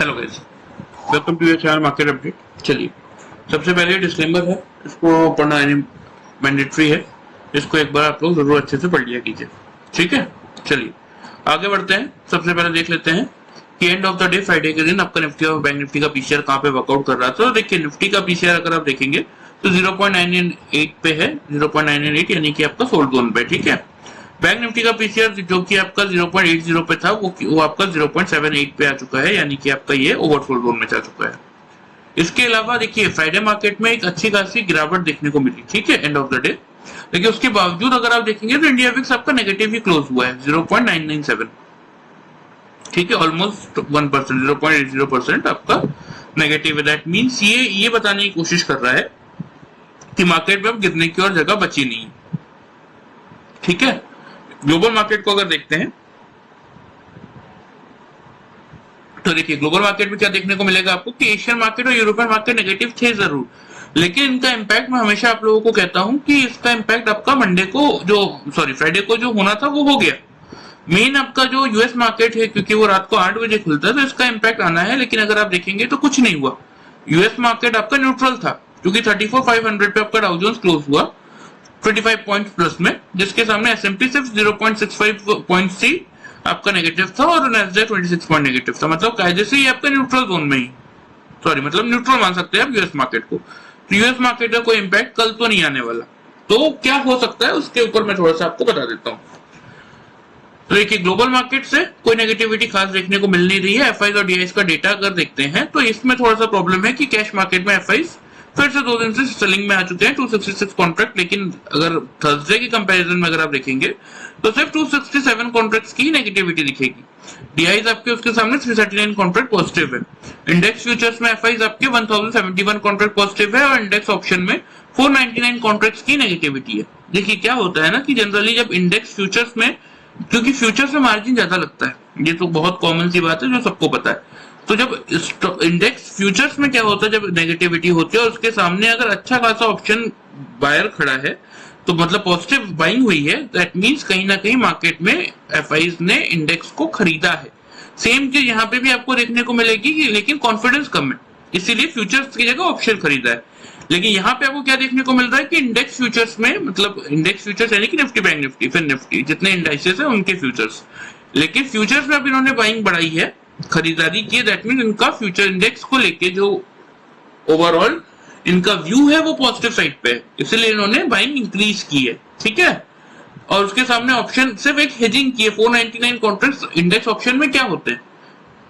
Hello guys, welcome to your channel market update. चलिए, सबसे पहले डिस्क्लेमर है, इसको पढ़ना मैंडेटरी है। इसको एक बार आप लोग जरूर अच्छे से पढ़ लिया कीजिए, ठीक है। चलिए आगे बढ़ते हैं। सबसे पहले देख लेते हैं कि end of the day Friday के दिन आपका निफ्टी और बैंक निफ्टी का पीसीआर कहाँ पे वर्कआउट कर रहा था। तो देखिए, निफ्टी का पीसीआर अगर आप देखेंगे तो 0.998 पे है, 0.998 यानी कि आपका सोल्ड जोन पे, ठीक है। बैंक निफ्टी का पीसीआर जो कि आपका 0.80 पे था वो आपका 0.78 पे आ चुका है, यानी कि आपका ये ओवरसोल्ड जोन में जा चुका है। इसके अलावा देखिए, फ्राइडे मार्केट में एक अच्छी खासी गिरावट देखने को मिली, ठीक है, एंड ऑफ द डे। लेकिन उसके बावजूद अगर आप देखेंगे तो इंडिया विक्स आपका नेगेटिव ही क्लोज हुआ है, 0.997, ठीक है, ऑलमोस्ट 1%, 0.80% आपका नेगेटिव है। दैट मीन्स ये बताने की कोशिश कर रहा है कि मार्केट में अब गिरने की और जगह बची नहीं, ठीक है। ग्लोबल मार्केट को अगर देखते हैं तो देखिए, ग्लोबल मार्केट में क्या देखने को मिलेगा आपको कि एशियन मार्केट और यूरोपियन मार्केट नेगेटिव थे जरूर, लेकिन इनका इंपैक्ट मैं हमेशा आप लोगों को कहता हूं कि इसका इंपैक्ट आपका फ्राइडे को जो होना था वो हो गया। मेन आपका जो यूएस मार्केट है, क्योंकि वो रात को 8 बजे खुलता है, तो इसका इंपैक्ट आना है। लेकिन अगर आप देखेंगे तो कुछ नहीं हुआ, यूएस मार्केट आपका न्यूट्रल था, क्योंकि 34,500 पे आपका डाउ जोन्स क्लोज हुआ 25 पॉइंट प्लस में, जिसके सामने एसएमपी सिर्फ 0.65 पॉइंट सी आपका नेगेटिव था और नैस्डैक 26 पॉइंट नेगेटिव था। मतलब कायदे से ये आपका न्यूट्रल जोन में ही, मतलब न्यूट्रल मान सकते हैं आप यूएस मार्केट को। तो यूएस मार्केट का कोई इंपैक्ट कल तो नहीं आने वाला। तो क्या हो सकता है उसके ऊपर मैं थोड़ा सा आपको बता देता हूं। तो देखिए, ग्लोबल मार्केट से कोई नेगेटिविटी खास देखने को मिल नहीं रही है। एफआईज और डीआईज का डेटा अगर देखते हैं तो इसमें थोड़ा सा प्रॉब्लम है कि कैश मार्केट में एफआईज फिर से 2 दिन से सेलिंग में आ चुके हैं, 266 कॉन्ट्रैक्ट। लेकिन अगर थर्सडे की कंपैरिजन में अगर आप देखेंगे तो सिर्फ 267 कॉन्ट्रैक्ट्स की नेगेटिविटी दिखेगी। डीआईज आपके उसके सामने 339 कॉन्ट्रैक्ट पॉजिटिव है। इंडेक्स फ्यूचर्स में एफआईज आपके 1071 कॉन्ट्रैक्ट पॉजिटिव है और इंडेक्स ऑप्शन में 499 कॉन्ट्रैक्ट्स की नेगेटिविटी है। देखिए, क्या होता है ना कि जनरली जब इंडेक्स फ्यूचर्स में, क्योंकि फ्यूचर्स में मार्जिन ज्यादा लगता है, ये तो बहुत कॉमन सी बात है जो सबको पता है। तो जब इंडेक्स फ्यूचर्स में क्या होता है, जब नेगेटिविटी होती है और उसके सामने अगर अच्छा खासा ऑप्शन बायर खड़ा है, तो मतलब पॉजिटिव बाइंग हुई है, दैट मींस कहीं ना कहीं मार्केट में एफआईज ने इंडेक्स को खरीदा है। सेम चीज यहाँ पे भी आपको देखने को मिलेगी कि लेकिन कॉन्फिडेंस कम है, इसीलिए फ्यूचर्स की जगह ऑप्शन खरीदा है। लेकिन यहाँ पे आपको क्या देखने को मिल रहा है कि इंडेक्स फ्यूचर्स में, मतलब इंडेक्स फ्यूचर्स यानी कि निफ्टी, बैंक निफ्टी, फिर निफ्टी, जितने इंडाइसेस है उनके फ्यूचर्स, लेकिन फ्यूचर्स में अब इन्होंने बाइंग बढ़ाई है, खरीदारी की है। दैट मीन इनका फ्यूचर इंडेक्स को लेके जो ओवरऑल इनका व्यू है वो पॉजिटिव साइड पे है, इसलिए इन्होंने बाइंग इंक्रीज की है, ठीक है। और उसके सामने ऑप्शन सिर्फ एक हेजिंग की है। 499 कॉन्ट्रैक्ट्स इंडेक्स ऑप्शन में क्या होते हैं,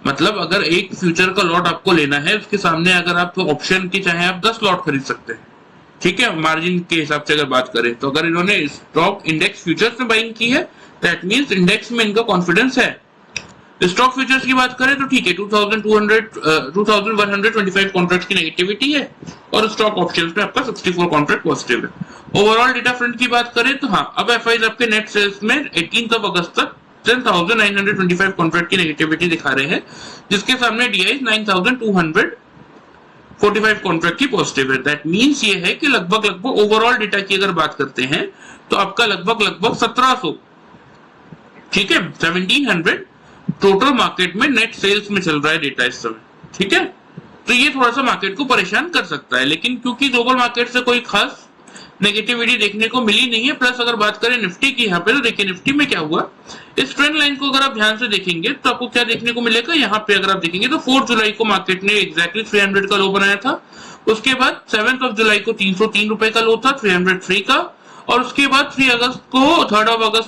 मतलब अगर एक फ्यूचर का लॉट आपको लेना है, उसके सामने अगर आप ऑप्शन के चाहे आप 10 लॉट खरीद सकते हैं, ठीक है, मार्जिन के हिसाब से अगर बात करें। तो अगर इन्होंने स्टॉक इंडेक्स फ्यूचर्स में बाइंग की है, दैट मींस इंडेक्स में इनका कॉन्फिडेंस है। स्टॉक फ्यूचर्स की बात करें तो ठीक है, 2125 कॉन्ट्रैक्ट्स की नेगेटिविटी है और स्टॉक ऑप्शंस में आपका 64 कॉन्ट्रैक्ट पॉजिटिव है। ओवरऑल डेटा फ्रंट की बात करें तो हाँ, अब एफआईज आपके नेट सेल्स में 18 अगस्त तक 10,925 कॉन्ट्रैक्ट की नेगेटिविटी दिखा रहे हैं, जिसके सामने डीआईज 9,245 कॉन्ट्रैक्ट की पॉजिटिव है। दैट मींस ये है कि लगभग ओवरऑल डेटा की अगर बात करते हैं तो आपका लगभग 1700, ठीक है, 1700 टोटल मार्केट में नेट सेल्स में चल रहा है डेटा इस समय, ठीक है। तो ये थोड़ा सा मार्केट को परेशान कर सकता है, लेकिन क्योंकि ग्लोबल मार्केट से कोई खास नेगेटिविटी देखने को मिली नहीं है। प्लस अगर बात करें निफ्टी की यहाँ पे, तो देखिए निफ्टी में क्या हुआ, इस ट्रेंड लाइन को अगर आप ध्यान से देखेंगे तो आपको क्या देखने को मिलेगा। यहाँ पे अगर आप देखेंगे तो 4 जुलाई को मार्केट ने एग्जैक्टली 300 का लो बनाया था। उसके बाद 7 जुलाई को 303 रुपए का लो था, 303 का, और उसके बाद 3 अगस्त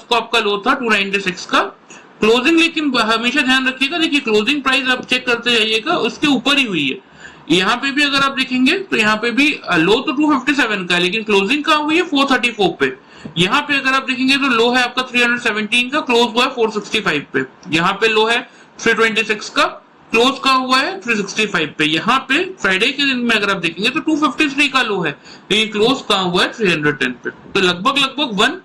को आपका लो था 296 का क्लोजिंग। लेकिन हमेशा ध्यान रखिएगा, देखिए क्लोजिंग प्राइस आप चेक करते जाइएगा, उसके ऊपर ही हुई है। यहाँ पे भी अगर आप देखेंगे तो यहाँ पे भी लो तो 257 का है, लेकिन क्लोजिंग कहाँ हुई है 434 पे। यहाँ पे अगर आप देखेंगे तो लो है आपका 317 का, क्लोज हुआ है 465 पे। यहाँ पे लो है 326 का, क्लोज का हुआ है 365 पे। यहाँ पे फ्राइडे के दिन में अगर आप देखेंगे तो 253 का लो है, लेकिन क्लोज कहाँ हुआ है 310 पे। तो लगभग 1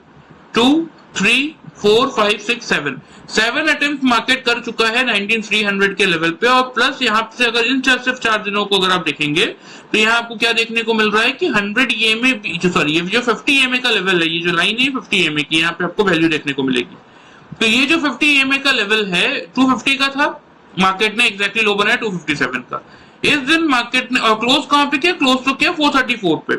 2 3 4 5 6 7 अटेम्प्ट मार्केट कर चुका है 19300 के लेवल पे। और प्लस यहाँ से अगर इन सिर्फ 4 दिनों को अगर आप देखेंगे तो यहाँ आपको क्या देखने को मिल रहा है कि 100 EMA, ये जो 50 EMA का लेवल है, ये जो लाइन है 50 EMA की, यहाँ पे आपको वैल्यू देखने को मिलेगी। तो ये जो 50 EMA का लेवल है 250 का था, मार्केट ने एग्जैक्टली लो बनाया 257 का। इस दिन मार्केट ने और क्लोज कहां पे किया, क्लोज तो किया 434 पे।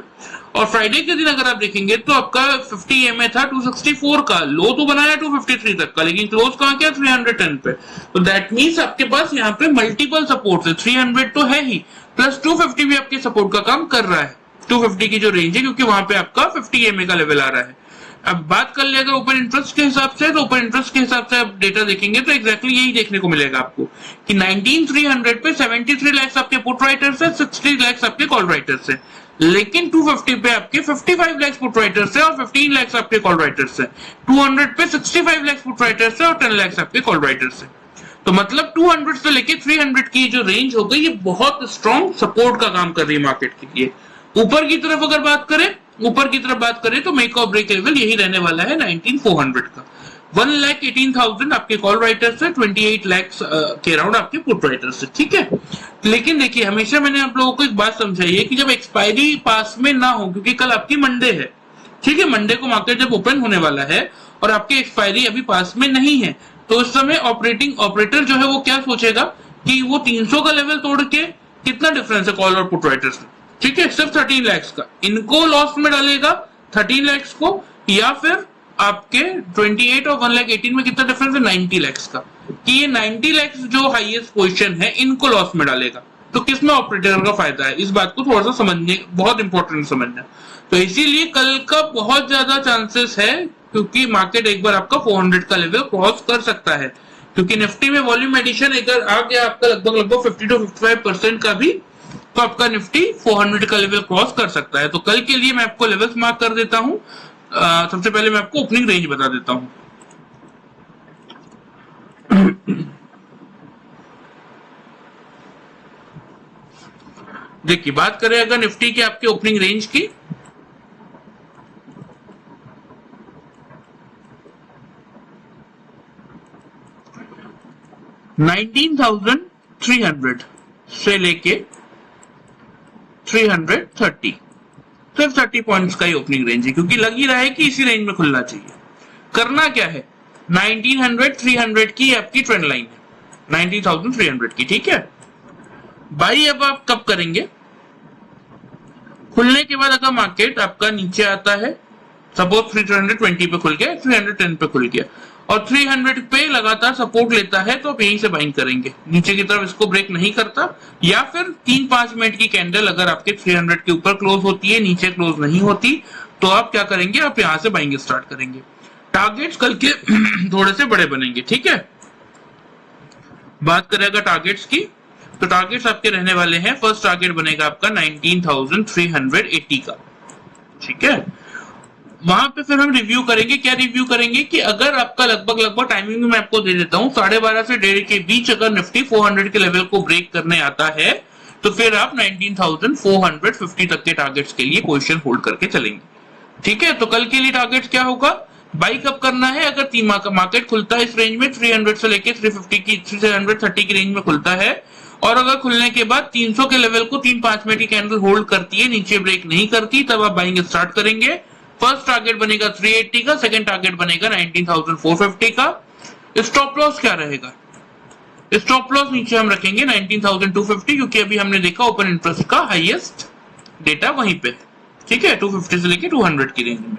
और फ्राइडे के दिन अगर आप देखेंगे तो आपका 50 EMA था 264 का, लो तो बनाया 253 तक का, लेकिन क्लोज कहां किया 310 पे। तो दैट मींस आपके पास यहाँ पे मल्टीपल सपोर्ट है, 300 तो है ही, प्लस 250 भी आपके सपोर्ट का काम कर रहा है, 250 की जो रेंज है, क्योंकि वहां पे आपका 50 EMA का लेवल आ रहा है। अब बात कर ले अगर ओपन इंटरेस्ट के हिसाब से, तो ओपन इंटरेस्ट के हिसाब से आप डेटा देखेंगे तो एग्जैक्टली यही देखने को मिलेगा आपको कि 19,300 पे 73 लाख आपके पुट राइटर्स है, 60 लाख आपके कॉल राइटर्स है, लेकिन 250 पे आपके 55 लाख पुट राइटर्स है और 15 लाख आपके कॉल राइटर्स है, 200 पे 65 लाख पुट राइटर्स है और 10 लाख आपके कॉल राइटर्स है। तो मतलब 200 से लेके 300 की जो रेंज हो गई, ये बहुत स्ट्रॉन्ग सपोर्ट का काम कर रही है मार्केट के लिए। ऊपर की तरफ अगर ऊपर की तरफ बात करें तो मेक और ब्रेक लेवल यही रहने वाला है 19,400 का। 1,18,000 आपके कॉल राइटर्स है, 28 लाख के अराउंड आपके पुट राइटर्स है, ठीक है। लेकिन देखिए हमेशा मैंने आप लोगों को एक बात समझाई है कि जब एक्सपायरी पास में ना हो, क्योंकि कल आपकी मंडे है, ठीक है, मंडे को मार्केट जब ओपन होने वाला है और आपकी एक्सपायरी अभी पास में नहीं है, तो उस समय ऑपरेटर जो है वो क्या सोचेगा कि वो 300 का लेवल तोड़ के कितना डिफरेंस है कॉल और पुट राइटर्स में, ठीक है, सिर्फ 13 लाख का, इनको लॉस में डालेगा 13 लाख को, या फिर आपके 28 और 1,18,000 में कितना डिफरेंस है 90 लाख का, कि ये 90 लाख जो हाईएस्ट पोजीशन है इनको लॉस में डालेगा। तो किसमें ऑपरेटर का फायदा है, इस बात को थोड़ा सा समझने, बहुत इंपॉर्टेंट समझना। तो इसीलिए कल का बहुत ज्यादा चांसेस है, क्योंकि मार्केट एक बार आपका 400 का लेवल क्रॉस कर सकता है, क्योंकि निफ्टी में वॉल्यूम एडिशन अगर आ गया आपका लगभग 50 to 55% का भी, तो आपका निफ्टी 400 का लेवल क्रॉस कर सकता है। तो कल के लिए मैं आपको लेवल्स मार्क कर देता हूं। सबसे पहले मैं आपको ओपनिंग रेंज बता देता हूं। देखिए बात करें अगर निफ्टी की आपके ओपनिंग रेंज की, $19,300 से लेके 330, सिर्फ 30 पॉइंट्स का ही ओपनिंग रेंज है, क्योंकि लग ही रहा है कि इसी रेंज में खुलना चाहिए। करना क्या है, 1900 300 की आपकी ट्रेंड लाइन है, 19,300 की, ठीक है। बाई अब आप कब करेंगे, खुलने के बाद अगर मार्केट आपका नीचे आता है, सपोज 320 पे खुल गया, 310 पे खुल गया और 300 पे लगातार सपोर्ट लेता है, तो आप यहीं से बाइंग करेंगे, नीचे की तरफ इसको ब्रेक नहीं करता, या फिर 3-5 मिनट की कैंडल अगर आपके 300 के ऊपर क्लोज होती है, नीचे क्लोज नहीं होती, तो आप क्या करेंगे, आप यहां से बाइंग स्टार्ट करेंगे। टारगेट्स कल के थोड़े से बड़े बनेंगे, ठीक है। बात करें अगर टारगेट्स की, तो टारगेट्स आपके रहने वाले हैं, फर्स्ट टारगेट बनेगा आपका 19,380 का, ठीक है। वहां पे फिर हम रिव्यू करेंगे, क्या रिव्यू करेंगे कि अगर आपका लगभग टाइमिंग में मैं आपको दे देता हूं, 12:30 से 1:30 के बीच अगर निफ्टी 400 के लेवल को ब्रेक करने आता है, तो फिर आप 19,450 तक के टारगेट्स के लिए पोजीशन होल्ड करके चलेंगे, ठीक है। तो कल के लिए टारगेट क्या होगा, बाई कब करना है, अगर मार्केट खुलता है इस रेंज में 300 से लेके 350 की 330 की रेंज में खुलता है, और अगर खुलने के बाद 300 के लेवल को 3-5 मिनट की कैंडल होल्ड करती है, नीचे ब्रेक नहीं करती, तब आप बाइंग स्टार्ट करेंगे। फर्स्ट टारगेट बनेगा 380 का, सेकंड टारगेट बनेगा 19,450 का। स्टॉप लॉस क्या रहेगा, स्टॉप लॉस नीचे हम रखेंगे 19,250, क्योंकि अभी हमने देखा ओपन इंटरेस्ट का हाईएस्ट डेटा वहीं पे, ठीक है, 250 से लेके 200 की रेंज में।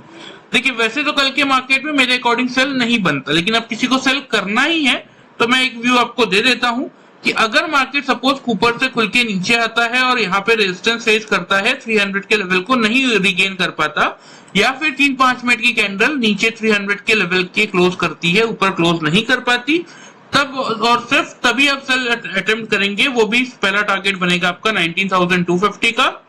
देखिए वैसे तो कल के मार्केट में मेरे अकॉर्डिंग सेल नहीं बनता, लेकिन अब किसी को सेल करना ही है तो मैं एक व्यू आपको दे देता हूं कि अगर मार्केट सपोज ऊपर से खुल के नीचे आता है और यहाँ पे रेजिस्टेंस फेस करता है, 300 के लेवल को नहीं रिगेन कर पाता, या फिर 3-5 मिनट की कैंडल नीचे 300 के लेवल के क्लोज करती है, ऊपर क्लोज नहीं कर पाती, तब और सिर्फ तभी आप सेल अटेम्प्ट करेंगे। वो भी पहला टारगेट बनेगा आपका 19,250 का,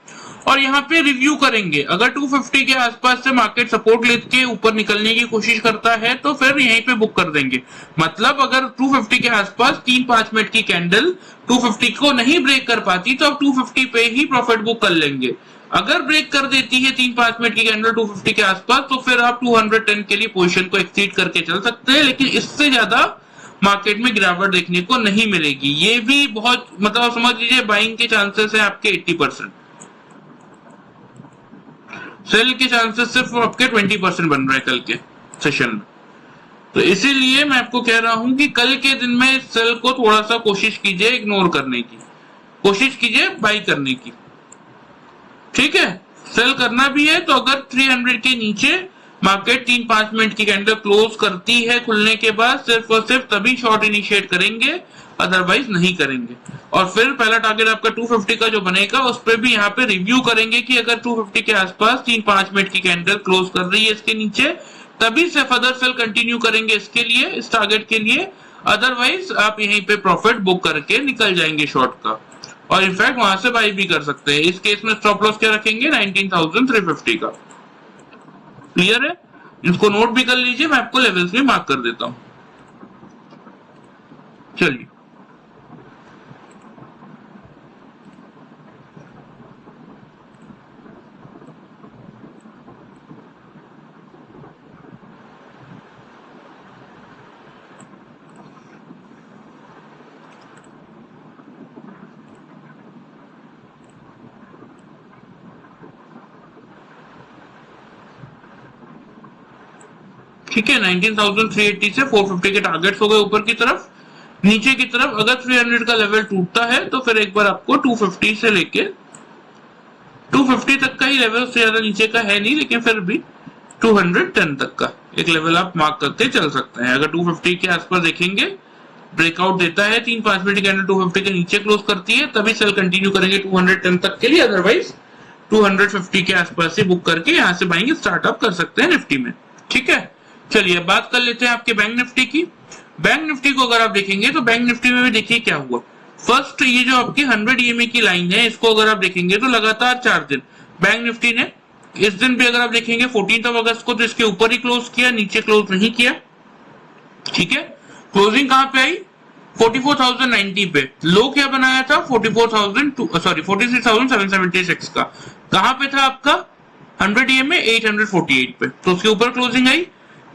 और यहाँ पे रिव्यू करेंगे, अगर 250 के आसपास से मार्केट सपोर्ट लेके ऊपर निकलने की कोशिश करता है तो फिर यहीं पे बुक कर देंगे। मतलब अगर 250 के आसपास 3-5 मिनट की कैंडल 250 को नहीं ब्रेक कर पाती, तो आप 250 पे ही प्रॉफिट बुक कर लेंगे। अगर ब्रेक कर देती है 3-5 मिनट की कैंडल 250 के आसपास, तो फिर आप 210 के लिए पोजीशन को एक्सीड करके चल सकते हैं, लेकिन इससे ज्यादा मार्केट में गिरावट देखने को नहीं मिलेगी। ये भी बहुत मतलब समझ लीजिए बाइंग के चांसेस है आपके 80%, सेल के चांसेस सिर्फ आपके 20% बन रहे हैं कल के सेशन में। तो इसीलिए मैं आपको कह रहा हूं कि कल के दिन में इस सेल को थोड़ा सा कोशिश कीजिए इग्नोर करने की, कोशिश कीजिए बाई करने की, ठीक है। सेल करना भी है तो अगर 300 के नीचे मार्केट 3-5 मिनट की कैंडल क्लोज करती है खुलने के बाद, सिर्फ और सिर्फ तभी शॉर्ट इनिशिएट करेंगे, अदरवाइज नहीं करेंगे। और फिर पहला टारगेट आपका 250 का जो बनेगा उस पर भी यहाँ पे रिव्यू करेंगे कि अगर 250 के आसपास 3-5 मिनट की कैंडल क्लोज कर रही है इसके नीचे, तभी से फर्दर सेल कंटिन्यू करेंगे इसके लिए, इस टारगेट के लिए। अदरवाइज आप यहीं पे प्रॉफिट बुक करके निकल जाएंगे शॉर्ट का, और इनफैक्ट वहां से बाई भी कर सकते हैं। इस केस में स्टॉप लॉस क्या रखेंगे? 19,350 का। क्लियर है? इसको नोट भी कर लीजिए, मैं आपको लेवल्स भी मार्क कर देता हूं। चलिए, ठीक है। 19,380 से 450 के टारगेट्स हो गए ऊपर की तरफ। नीचे की तरफ अगर 300 का लेवल टूटता है तो फिर एक बार आपको 250 से लेके 250 तक का ही लेवल, से ज्यादा नीचे का है नहीं, लेकिन फिर भी 210 तक का एक लेवल आप मार्क करके चल सकते हैं। अगर 250 के आसपास देखेंगे ब्रेकआउट देता है, 3-5 मिनट कैंडल 250 के नीचे क्लोज करती है, तभी सेल कंटिन्यू करेंगे 210 तक के लिए, अदरवाइज 250 के आसपास से बुक करके यहाँ से बाइंग स्टार्टअप कर सकते हैं निफ्टी में, ठीक है। चलिए बात कर लेते हैं आपके बैंक निफ्टी की। बैंक निफ्टी को अगर आप देखेंगे तो बैंक निफ्टी में भी देखिए क्या हुआ। फर्स्ट ये जो आपकी 100 EMA की लाइन है, इसको अगर आप देखेंगे तो लगातार 4 दिन बैंक निफ्टी ने, इस दिन भी अगर आप देखेंगे 14 अगस्त को, तो इसके ऊपर ही क्लोज किया, नीचे क्लोज नहीं किया, ठीक है। क्लोजिंग कहां पे आई? 44,090 पे। लो क्या बनाया था? 43,776 का। कहां पे था आपका 100 EMA? 848 पे, तो उसके ऊपर क्लोजिंग आई।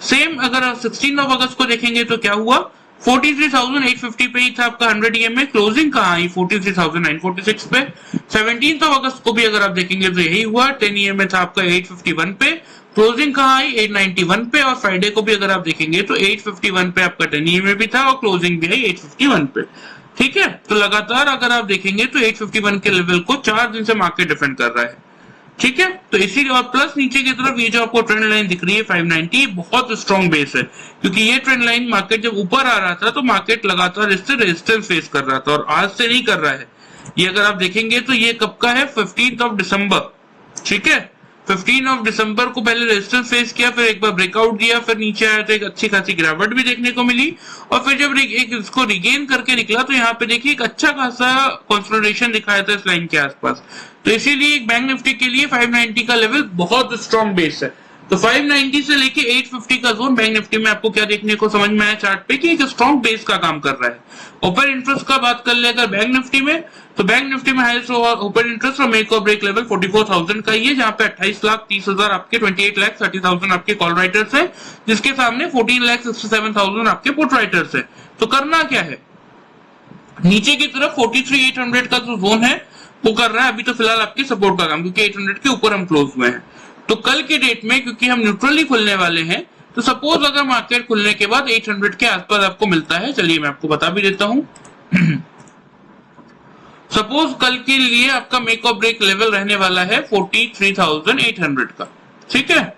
सेम अगर 16 अगस्त को देखेंगे तो क्या हुआ? 43,850 पे ही था आपका 100 EMA, क्लोजिंग कहां आई? 43,946 पे। 17 अगस्त को भी अगर आप देखेंगे तो यही हुआ, 10 EMA था आपका 851 पे, क्लोजिंग कहां आई? 891 पे। और फ्राइडे को भी अगर आप देखेंगे तो 851 पे आपका 10 EMA भी था और क्लोजिंग भी आई 851 पे, ठीक है। तो लगातार अगर आप देखेंगे तो 851 के लेवल को 4 दिन से मार्केट डिफेंड कर रहा है, ठीक है। तो इसी और प्लस नीचे की तरफ ये जो आपको ट्रेंड लाइन दिख रही है 590, बहुत स्ट्रॉन्ग बेस है, क्योंकि ये ट्रेंड लाइन मार्केट जब ऊपर आ रहा था तो मार्केट लगातार इससे रेजिस्टेंस फेस कर रहा था, और आज से नहीं कर रहा है। ये अगर आप देखेंगे तो ये कब का है? 15 दिसंबर, ठीक है। 15 दिसंबर को पहले रेजिस्टेंस फेस किया, फिर एक बार ब्रेकआउट दिया, फिर नीचे आया तो एक अच्छी खासी गिरावट भी देखने को मिली, और फिर जब एक इसको रिगेन करके निकला तो यहाँ पे देखिए एक अच्छा खासा कंसोलिडेशन दिखाया था इस लाइन के आसपास। तो इसीलिए एक बैंक निफ्टी के लिए 590 का लेवल बहुत स्ट्रॉन्ग बेस है। तो 590 से लेके 850 का जोन बैंक निफ्टी में आपको क्या देखने को समझ में आया चार्ट पे कि एक स्ट्रॉन्ग बेस का काम कर रहा है। ओपन इंटरेस्ट का बात कर ले अगर बैंक निफ्टी में, तो बैंक निफ्टी में हाईएस्ट ओपन इंटरेस्ट और मेक और ब्रेक लेवल 44,000 का ही है, जहां पे 28,30,000 आपके 28,30,000 आपके कॉल राइटर्स है, जिसके सामने 14,67,000 आपके पुट राइटर्स है। तो करना क्या है? नीचे की तरफ 43,800 का जो जोन है वो कर रहा है अभी तो फिलहाल आपके सपोर्ट का काम, क्योंकि 800 के ऊपर हम क्लोज हुए हैं। तो कल के डेट में क्योंकि हम न्यूट्रली खुलने वाले हैं, तो सपोज अगर मार्केट खुलने के बाद 800 के आसपास आपको मिलता है, चलिए मैं आपको बता भी देता हूं। सपोज कल के लिए आपका मेक और ब्रेक लेवल रहने वाला है 43,800 का, ठीक है।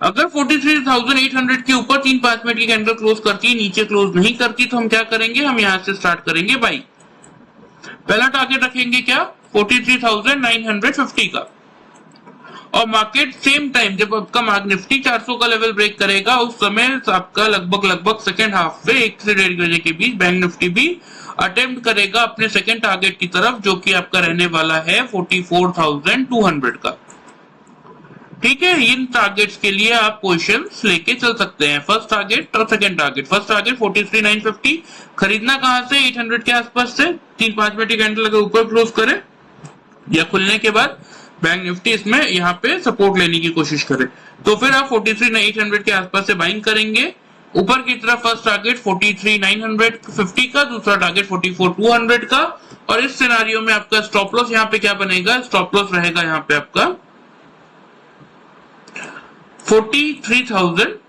अगर 43,800 के ऊपर 3-5 मिनट की कैंडल क्लोज करती है, नीचे क्लोज नहीं करती, तो हम क्या करेंगे? हम यहां से स्टार्ट करेंगे बाई। पहला टारगेट रखेंगे क्या? 43,950 का। और मार्केट सेम टाइम जब आपका निफ्टी 400 का लेवल ब्रेक करेगा, उस समय आपका लगभग सेकेंड हाफ पे 1 से 1.5 बजे के बीच बैंक निफ्टी भी अटेम्प्ट करेगा अपने सेकेंड टारगेट की तरफ, जो कि आपका रहने वाला है 44,200 का, ठीक है। इन टारगेट्स के लिए आप पोजीशंस लेके चल सकते हैं, फर्स्ट टारगेट और सेकंड टारगेट। फर्स्ट टारगेट 43,950, खरीदना कहां से? 800 के आसपास से, 3-5 मिनट की कैंडल अगर ऊपर क्लोज करे या खुलने के बाद बैंक निफ्टी इसमें यहाँ पे सपोर्ट लेने की कोशिश करे, तो फिर आप 43,800 के आसपास से बाइंग करेंगे। ऊपर की तरफ फर्स्ट टारगेट 43,950 का, दूसरा टारगेट 44,200 का, और इस सिनारियो में आपका स्टॉप लॉस यहाँ पे क्या बनेगा? स्टॉप लॉस रहेगा यहाँ पे आपका 43,000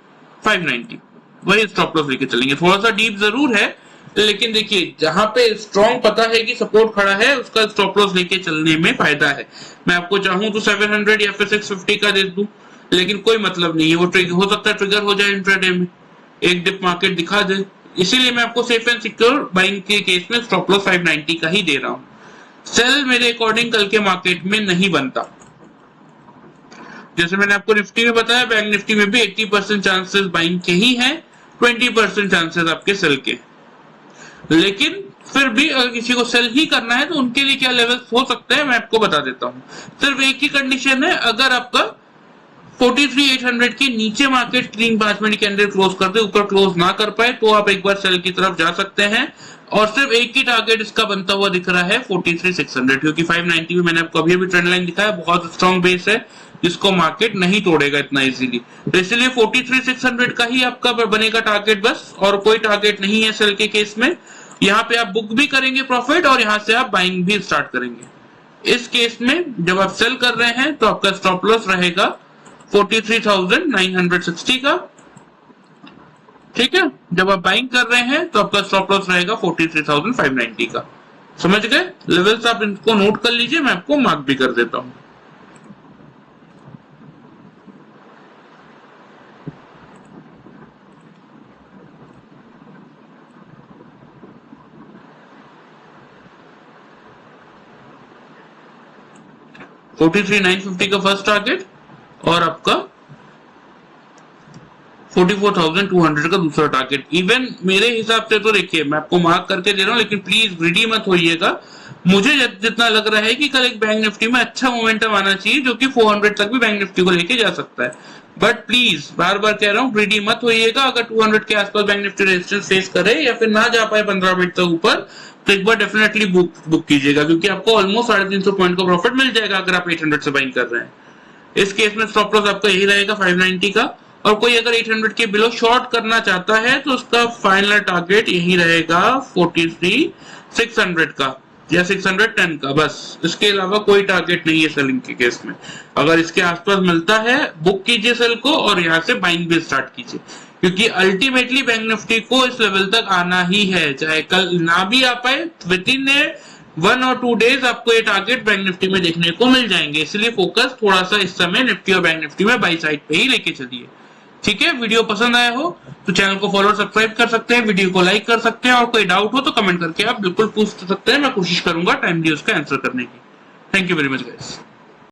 590, वही स्टॉप लॉस लेके चलेंगे। थोड़ा सा डीप जरूर है, लेकिन देखिए जहां पे स्ट्रॉन्ग पता है कि सपोर्ट खड़ा है, उसका स्टॉप लॉस लेके चलने में फायदा है। मैं आपको चाहूं तो 700 या फिर 650 का दे दूं, लेकिन कोई मतलब नहीं है, वो हो सकता है ट्रिगर हो जाए इंट्राडे में, एक डिप मार्केट दिखा दे। इसीलिए मैं आपको सेफ एंड सिक्योर बाइंग के केस में स्टॉप लॉस 590 का ही दे रहा हूं। सेल मेरे अकॉर्डिंग कल के मार्केट में नहीं बनता। जैसे मैंने आपको निफ्टी में बताया, बैंक निफ्टी में भी 80% चांसेस बाइंग के ही हैं, 20% चांसेस आपके सेल के। लेकिन फिर भी अगर किसी को सेल ही करना है तो उनके लिए क्या लेवल्स हो सकते हैं मैं आपको बता देता हूं। सिर्फ एक ही कंडीशन है, अगर आपका 43,800 के नीचे market clean 5 minute candle close कर दे, ऊपर क्लोज ना कर पाए, तो आप एक बार सेल की तरफ जा सकते हैं। और सिर्फ एक ही टारगेट इसका बनता हुआ दिख रहा है 43,600, क्योंकि 590 में मैंने आपको अभी अभी ट्रेंड लाइन दिखाया, बहुत स्ट्रॉन्ग बेस है जिसको मार्केट नहीं तोड़ेगा इतना इजीली। तो इसलिए 43,600 का ही आपका बनेगा टारगेट बस, और कोई टारगेट नहीं है सेल के केस में। यहाँ पे आप बुक भी करेंगे प्रॉफिट और यहाँ से आप बाइंग भी स्टार्ट करेंगे। इस केस में जब आप सेल कर रहे हैं तो आपका स्टॉप लॉस रहेगा 43,960 का, ठीक है। जब आप बाइंग कर रहे हैं तो आपका स्टॉप लॉस रहेगा 43,590 का। समझ गए लेवल्स? आप इनको नोट कर लीजिए, मैं आपको मार्क भी कर देता हूं। $43,950 का फर्स्ट टारगेट और आपका 44,200 का दूसरा टारगेट। इवन मेरे हिसाब से तो देखिए मैं आपको मार्क करके दे रहा हूं, लेकिन प्लीज ग्रीडी मत होइएगा। मुझे जितना लग रहा है कि कल एक बैंक निफ्टी में अच्छा मोमेंटम आना चाहिए, जो कि 400 तक भी बैंक निफ्टी को लेके जा सकता है। बट प्लीज बार बार कह रहा हूँ, ग्रीडी मत होइएगा। अगर 200 के आसपास बैंक निफ्टी रेजिस्टेंस फेस करे या फिर ना जा पाए 15 मिनट तक ऊपर, तो एक बार डेफिनेटली बुक कीजिएगा, क्योंकि आपको ऑलमोस्ट 350 पॉइंट का प्रॉफिट मिल जाएगा अगर आप 800 से बाइंग कर रहे हैं। इस केस में स्टॉप लॉस आपका यही रहेगा 590 का। और कोई अगर 800 के बिलो शॉर्ट करना चाहता है तो उसका फाइनल टारगेट यही रहेगा 43,600 का या 610 का, बस। इसके अलावा कोई टारगेट नहीं है सेलिंग के केस में। अगर इसके आसपास मिलता है बुक कीजिए सेल को और यहाँ से बाइंग भी स्टार्ट कीजिए, क्योंकि अल्टीमेटली बैंक निफ्टी को इस लेवल तक आना ही है, चाहे कल ना भी आ पाए, विद इन 1 और 2 डेज आपको ये टारगेट बैंक निफ्टी में देखने को मिल जाएंगे। इसलिए फोकस थोड़ा सा इस समय निफ्टी और बैंक निफ्टी में बाई साइड पे ही लेके चलिए, ठीक है। वीडियो पसंद आया हो तो चैनल को फॉलो और सब्सक्राइब कर सकते हैं, वीडियो को लाइक कर सकते हैं, और कोई डाउट हो तो कमेंट करके आप बिल्कुल पूछ सकते हैं, मैं कोशिश करूंगा टाइमली उसका आंसर करने की। Thank you very much guys.